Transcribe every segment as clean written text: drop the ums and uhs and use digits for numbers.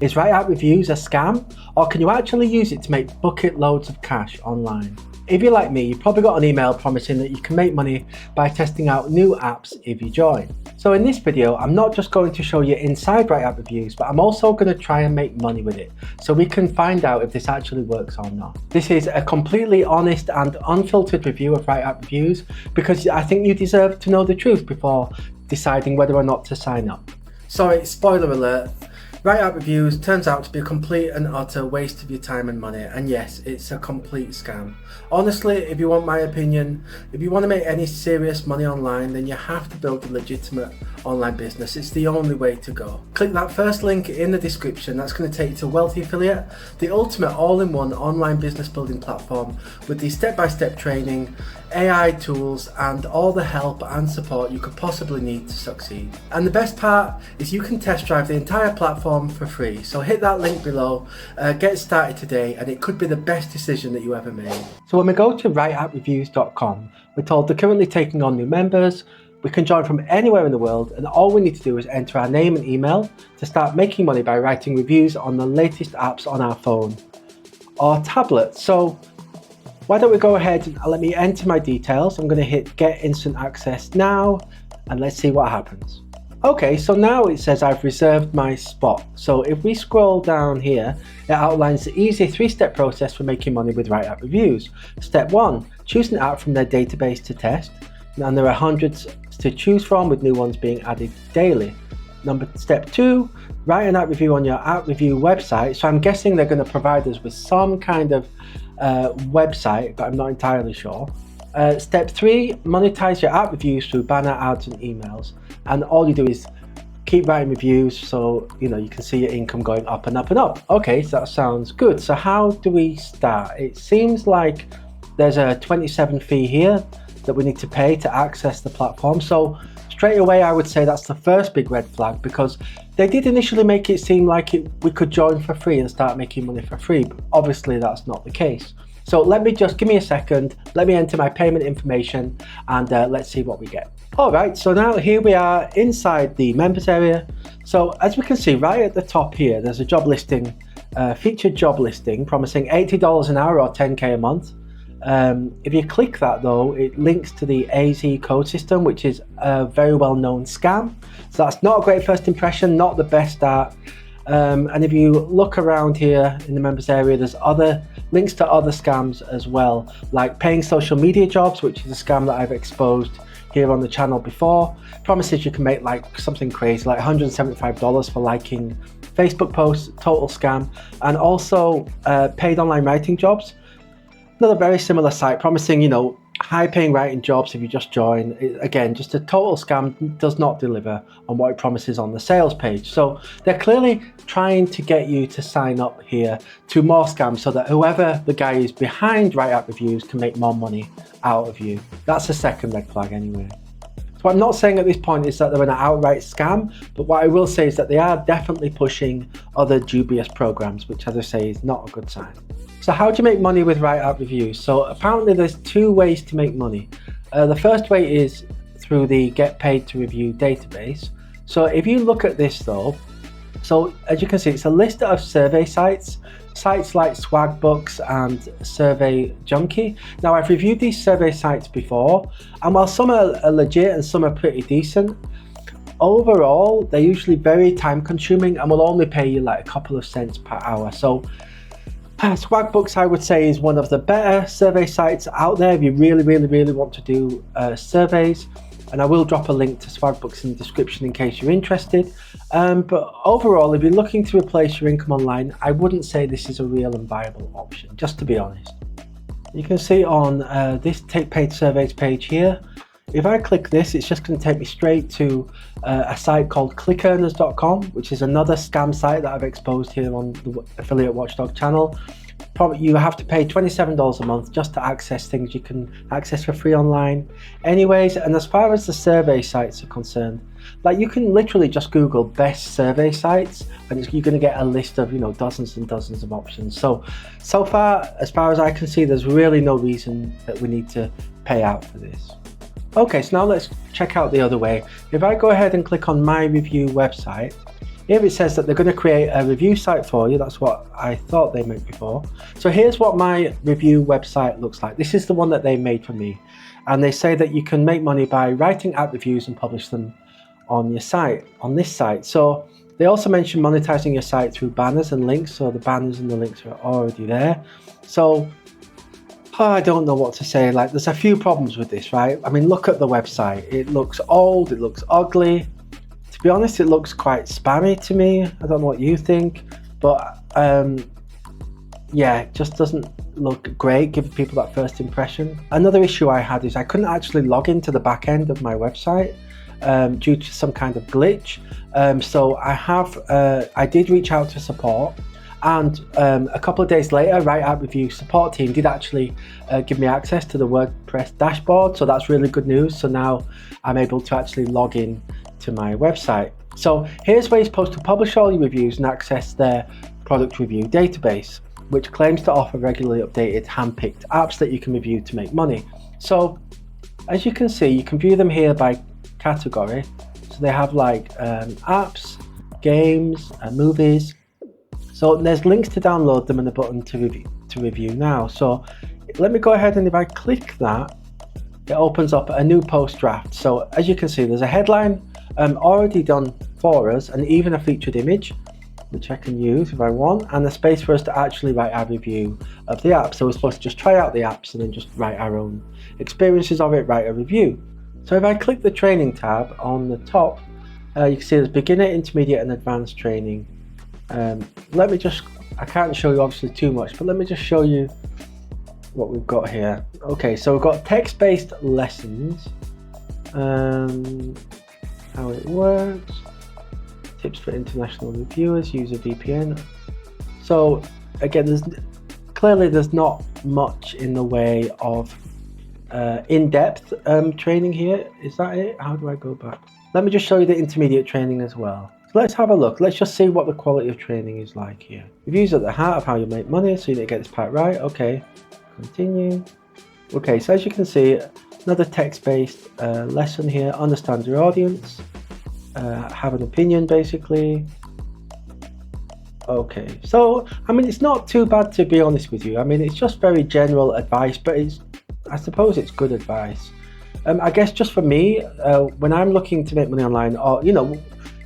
Is WriteAppReviews a scam, or can you actually use it to make bucket loads of cash online? If you're like me, you've probably got an email promising that you can make money by testing out new apps if you join. So in this video, I'm not just going to show you inside WriteAppReviews, but I'm also going to try and make money with it, so we can find out if this actually works or not. This is a completely honest and unfiltered review of WriteAppReviews because I think you deserve to know the truth before deciding whether or not to sign up. Sorry, spoiler alert. WriteAppReviews turns out to be a complete and utter waste of your time and money, and yes, it's a complete scam. Honestly, if you want my opinion, if you want to make any serious money online, then you have to build a legitimate online business. It's the only way to go. Click that first link in the description. That's going to take you to Wealthy Affiliate, the ultimate all-in-one online business building platform with the step-by-step training, AI tools, and all the help and support you could possibly need to succeed. And the best part is you can test drive the entire platform for free. So hit that link below, get started today, and it could be the best decision that you ever made. So when we go to WriteAppReviews.com, we're told they're currently taking on new members. We can join from anywhere in the world, and all we need to do is enter our name and email to start making money by writing reviews on the latest apps on our phone or tablet. So why don't we go ahead and let me enter my details. I'm going to hit get instant access now, and let's see what happens. Okay, so now it says I've reserved my spot. So if we scroll down here, it outlines the easy 3-step process for making money with WriteAppReviews. Step 1, choose an app from their database to test. And there are hundreds to choose from, with new ones being added daily. Step 2, write an app review on your app review website. So I'm guessing they're going to provide us with some kind of website, but I'm not entirely sure. Step 3, monetize your app reviews through banner ads and emails. And all you do is keep writing reviews, so you can see your income going up and up and up. Okay, so that sounds good. So how do we start? It seems like there's a 27 fee here that we need to pay to access the platform. So straight away, I would say that's the first big red flag, because they did initially make it seem like we could join for free and start making money for free, but obviously that's not the case. So give me a second, let me enter my payment information, and let's see what we get. All right, so now here we are inside the members area. So as we can see right at the top here, there's a job listing, featured job listing promising $80 an hour or 10K a month. If you click that though, it links to the AZ code system, which is a very well-known scam. So that's not a great first impression, not the best start. And if you look around here in the members area, there's other links to other scams as well, like paying social media jobs, which is a scam that I've exposed here on the channel before. Promises you can make like something crazy, like $175 for liking Facebook posts, total scam. And also paid online writing jobs. Another very similar site promising, high paying writing jobs if you just join. Again, just a total scam, does not deliver on what it promises on the sales page. So they're clearly trying to get you to sign up here to more scams so that whoever the guy is behind WriteAppReviews can make more money out of you. That's the second red flag anyway. So what I'm not saying at this point is that they're an outright scam, but what I will say is that they are definitely pushing other dubious programs, which, as I say, is not a good sign. So how do you make money with WriteAppReviews? So apparently there's 2 ways to make money. The first way is through the get paid to review database. So if you look at this though, so as you can see, it's a list of survey sites like Swagbooks and Survey Junkie. Now I've reviewed these survey sites before, and while some are legit and some are pretty decent, overall they're usually very time consuming and will only pay you like a couple of cents per hour. So Swagbooks, I would say, is one of the better survey sites out there if you really want to do surveys, and I will drop a link to Swagbooks in the description in case you're interested. But overall, if you're looking to replace your income online, I wouldn't say this is a real and viable option, just to be honest. You can see on this Take Paid Surveys page here, if I click this, it's just going to take me straight to a site called clickearners.com, which is another scam site that I've exposed here on the Affiliate Watchdog channel. You have to pay $27 a month just to access things you can access for free online. Anyways, and as far as the survey sites are concerned, like you can literally just Google best survey sites, and you're going to get a list of dozens and dozens of options. So far as I can see, there's really no reason that we need to pay out for this. Okay, so now let's check out the other way. If I go ahead and click on my review website, Here it says that they're going to create a review site for you. That's what I thought they meant before. So here's what my review website looks like. This is the one that they made for me. And they say that you can make money by writing app reviews and publish them on your site, on this site. So they also mention monetizing your site through banners and links. So the banners and the links are already there. So I don't know what to say. Like, there's a few problems with this, right? I mean, look at the website. It looks old, it looks ugly. To be honest, it looks quite spammy to me. I don't know what you think, but yeah, it just doesn't look great, give people that first impression. Another issue I had is I couldn't actually log into the back end of my website due to some kind of glitch. So I did reach out to support, and a couple of days later, WriteAppReviews support team did actually give me access to the WordPress dashboard. So that's really good news. So now I'm able to actually log in to my website. So here's where you're supposed to publish all your reviews and access their product review database, which claims to offer regularly updated hand-picked apps that you can review to make money. So as you can see, you can view them here by category. So they have like apps, games, movies. So there's links to download them and a button to review now. So let me go ahead, and if I click that, it opens up a new post draft. So as you can see, there's a headline already done for us, and even a featured image, which I can use if I want, and a space for us to actually write our review of the app. So we're supposed to just try out the apps and then just write our own experiences of it, write a review. So if I click the training tab on the top, you can see there's beginner, intermediate and advanced training. I can't show you obviously too much, but let me just show you what we've got here. Okay, so we've got text-based lessons, how it works, tips for international reviewers, use a VPN. So again, there's not much in the way of in-depth training here. Is that it? How do I go back? Let me just show you the intermediate training as well. So let's have a look. Let's just see what the quality of training is like here. Reviews at the heart of how you make money, so you need to get this part right. Okay, continue. Okay, so as you can see, another text-based lesson here. Understand your audience, have an opinion basically. Okay, so I mean, it's not too bad, to be honest with you. I mean, it's just very general advice, but I suppose it's good advice. I guess just for me, when I'm looking to make money online, or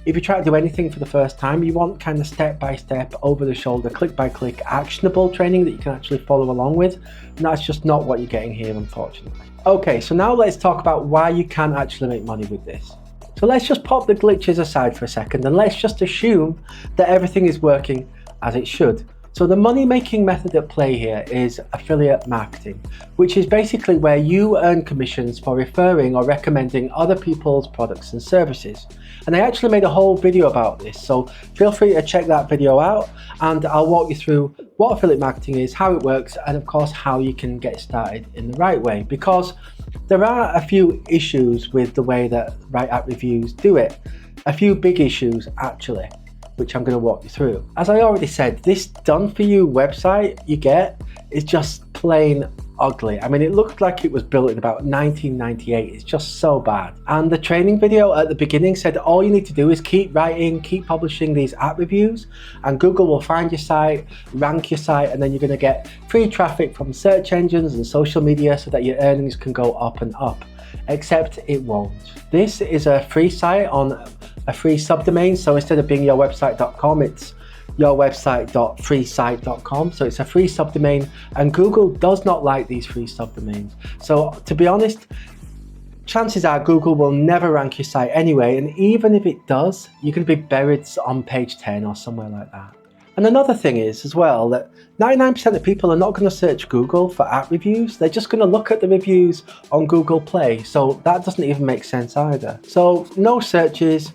if you try to do anything for the first time, you want kind of step-by-step, over-the-shoulder, click-by-click, actionable training that you can actually follow along with. And that's just not what you're getting here, unfortunately. Okay, so now let's talk about why you can actually make money with this. So let's just pop the glitches aside for a second, and let's just assume that everything is working as it should. So the money-making method at play here is affiliate marketing, which is basically where you earn commissions for referring or recommending other people's products and services. And I actually made a whole video about this, so feel free to check that video out, and I'll walk you through what affiliate marketing is, how it works, and of course how you can get started in the right way, because there are a few issues with the way that WriteAppReviews do it. A few big issues actually, which I'm going to walk you through. As I already said, this done for you website you get is just plain ugly. I mean, it looked like it was built in about 1998. It's just so bad. And the training video at the beginning said all you need to do is keep writing, keep publishing these app reviews, and Google will find your site, rank your site, and then you're going to get free traffic from search engines and social media so that your earnings can go up and up. Except it won't. This is a free site on a free subdomain, so instead of being yourwebsite.com, it's yourwebsite.freesite.com. So it's a free subdomain, and Google does not like these free subdomains. So to be honest, chances are Google will never rank your site anyway, and even if it does, you can be buried on page 10 or somewhere like that. And another thing is as well that 99% of people are not going to search Google for app reviews. They're just going to look at the reviews on Google Play. So that doesn't even make sense either. So no searches,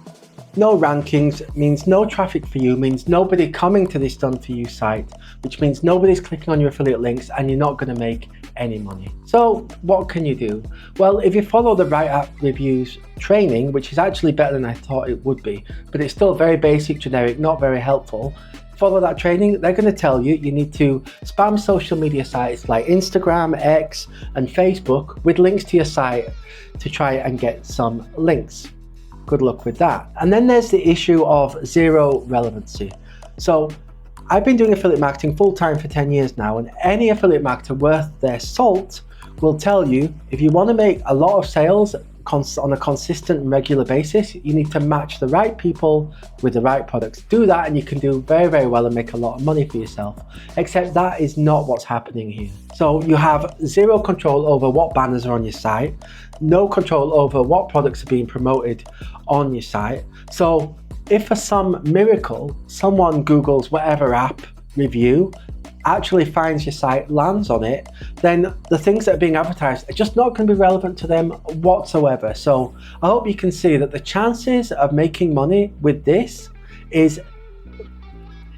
no rankings means no traffic for you, means nobody coming to this done for you site, which means nobody's clicking on your affiliate links, and you're not going to make any money. So what can you do? Well, if you follow the WriteAppReviews training, which is actually better than I thought it would be, but it's still very basic, generic, not very helpful. Follow that training, they're going to tell you need to spam social media sites like Instagram, X and Facebook with links to your site to try and get some links. good luck with that. And then there's the issue of zero relevancy. So I've been doing affiliate marketing full-time for 10 years now, and any affiliate marketer worth their salt will tell you if you want to make a lot of sales on a consistent and regular basis, you need to match the right people with the right products. Do that and you can do very, very well and make a lot of money for yourself. Except that is not what's happening here. So you have zero control over what banners are on your site, no control over what products are being promoted on your site. So if for some miracle someone Googles whatever app review, actually finds your site, lands on it, then the things that are being advertised are just not going to be relevant to them whatsoever. So I hope you can see that the chances of making money with this is,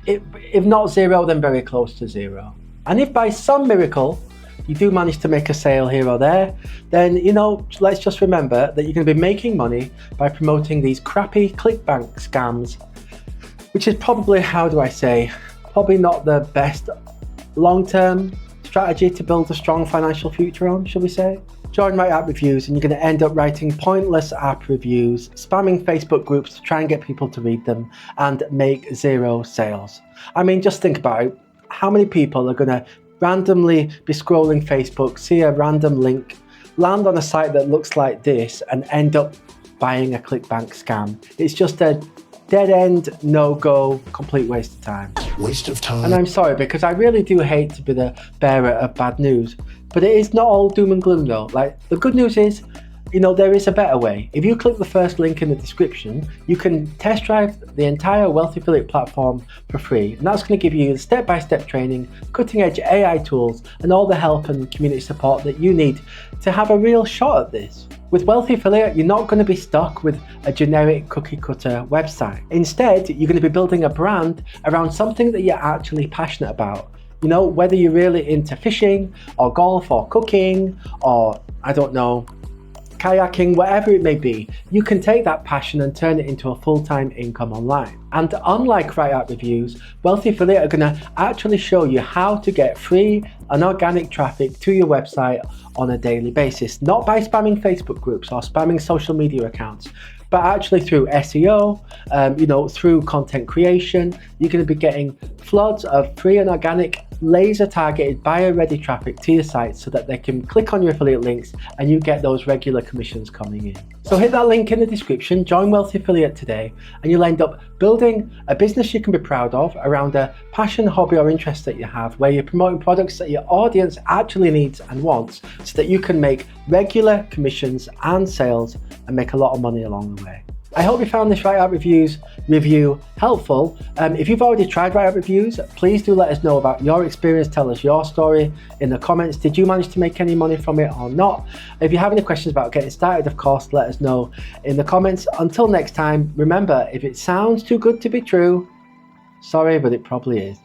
if not zero, then very close to zero. And if by some miracle you do manage to make a sale here or there, then, you know, let's just remember that you're going to be making money by promoting these crappy clickbank scams, which is probably, how do I say, probably not the best long-term strategy to build a strong financial future on, shall we say? Join WriteAppReviews and you're going to end up writing pointless app reviews, spamming Facebook groups to try and get people to read them, and make zero sales. I mean, just think about it. How many people are going to randomly be scrolling Facebook, see a random link, land on a site that looks like this, and end up buying a clickbank scam? It's just a dead end, no-go, complete waste of time. Waste of time. And I'm sorry, because I really do hate to be the bearer of bad news, but it is not all doom and gloom though. Like, the good news is, you know, there is a better way. If you click the first link in the description, you can test drive the entire Wealthy Affiliate platform for free. And that's going to give you step-by-step training, cutting-edge AI tools, and all the help and community support that you need to have a real shot at this. With Wealthy Affiliate, you're not going to be stuck with a generic cookie-cutter website. Instead, you're going to be building a brand around something that you're actually passionate about. You know, whether you're really into fishing, or golf, or cooking, or, I don't know, kayaking, whatever it may be, you can take that passion and turn it into a full-time income online. And unlike WriteAppReviews, Wealthy Affiliate are going to actually show you how to get free and organic traffic to your website on a daily basis, not by spamming Facebook groups or spamming social media accounts, but actually through SEO, you know, through content creation. You're going to be getting floods of free and organic, laser targeted buyer ready traffic to your site so that they can click on your affiliate links and you get those regular commissions coming in. So hit that link in the description, join Wealthy Affiliate today, and you'll end up building a business you can be proud of around a passion, hobby or interest that you have, where you're promoting products that your audience actually needs and wants, so that you can make regular commissions and sales and make a lot of money along the way. I hope you found this WriteAppReviews review helpful. If you've already tried WriteAppReviews, please do let us know about your experience. Tell us your story in the comments. Did you manage to make any money from it or not? If you have any questions about getting started, of course, let us know in the comments. Until next time, remember, if it sounds too good to be true, sorry, but it probably is.